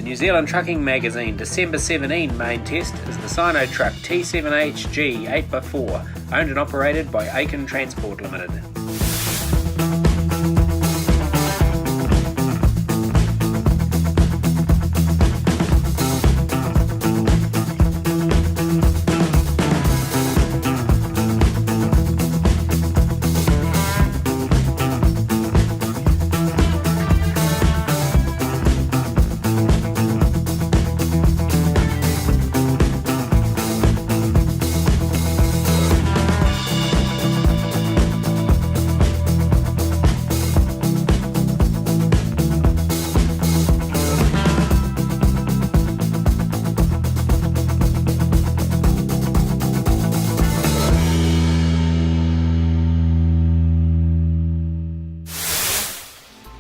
New Zealand Trucking Magazine December 17 main test is the Sinotruk T7HG 8x4, owned and operated by Aiken Transport Limited.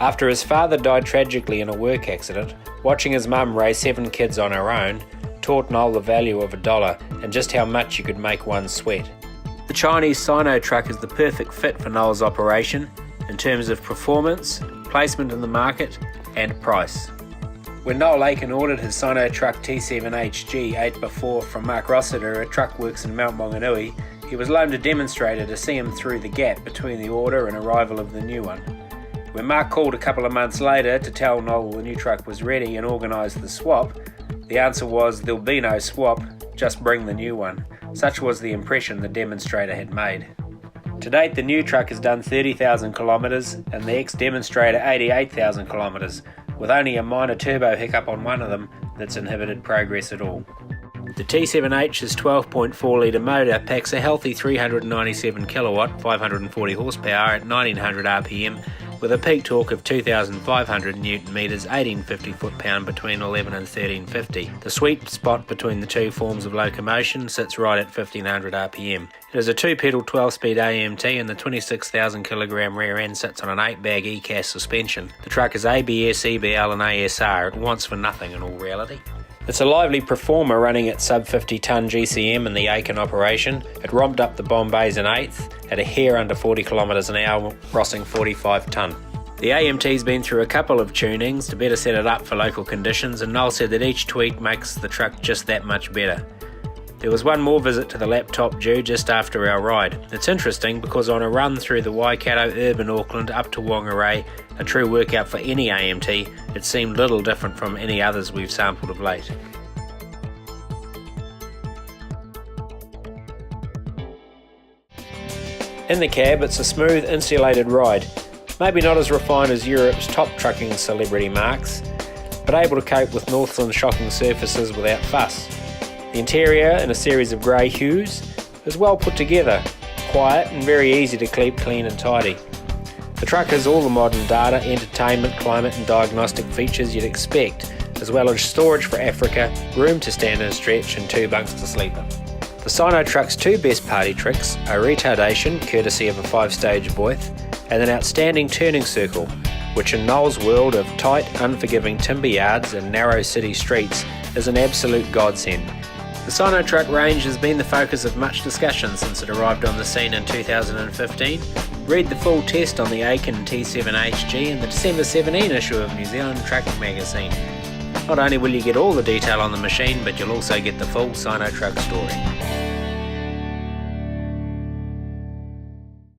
After his father died tragically in a work accident, watching his mum raise 7 kids on her own taught Noel the value of $1 and just how much you could make one sweat. The Chinese Sinotruk is the perfect fit for Noel's operation in terms of performance, placement in the market and price. When Noel Aiken ordered his Sinotruk T7HG 8x4 from Mark Rossiter at Truckworks in Mount Maunganui, he was loaned a demonstrator to see him through the gap between the order and arrival of the new one. When Mark called a couple of months later to tell Noel the new truck was ready and organise the swap, the answer was there'll be no swap, just bring the new one. Such was the impression the demonstrator had made. To date, the new truck has done 30,000 kilometres and the ex-demonstrator 88,000 kilometres, with only a minor turbo hiccup on one of them that's inhibited progress at all. The T7H's 12.4 litre motor packs a healthy 397 kilowatt, 540 horsepower at 1900 RPM with a peak torque of 2,500 Nm, 1850 foot-pound between 11 and 1350. The sweet spot between the two forms of locomotion sits right at 1500 RPM. It is a 2-pedal 12-speed AMT and the 26,000 kg rear end sits on an 8-bag ECAS suspension. The truck is ABS, EBL and ASR. It wants for nothing in all reality. It's a lively performer running at sub 50 tonne GCM in the Aiken operation. It romped up the Bombays in 8th at a hair under 40 km an hour, crossing 45 tonne. The AMT's been through a couple of tunings to better set it up for local conditions, and Noel said that each tweak makes the truck just that much better. There was one more visit to the laptop due just after our ride. It's interesting because on a run through the Waikato, urban Auckland up to Whangarei, a true workout for any AMT, it seemed little different from any others we've sampled of late. In the cab, it's a smooth, insulated ride. Maybe not as refined as Europe's top trucking celebrity marques, but able to cope with Northland's shocking surfaces without fuss. The interior, in a series of grey hues, is well put together, quiet and very easy to keep clean and tidy. The truck has all the modern data, entertainment, climate and diagnostic features you'd expect, as well as storage for Africa, room to stand and stretch and 2 bunks to sleep in. The Sinotruk's 2 best party tricks are retardation, courtesy of a 5-stage Voith, and an outstanding turning circle, which in Noel's world of tight, unforgiving timber yards and narrow city streets is an absolute godsend. The Sinotruk range has been the focus of much discussion since it arrived on the scene in 2015. Read the full test on the Aiken T7HG in the December 17 issue of New Zealand Trucking Magazine. Not only will you get all the detail on the machine, but you'll also get the full Sinotruk story.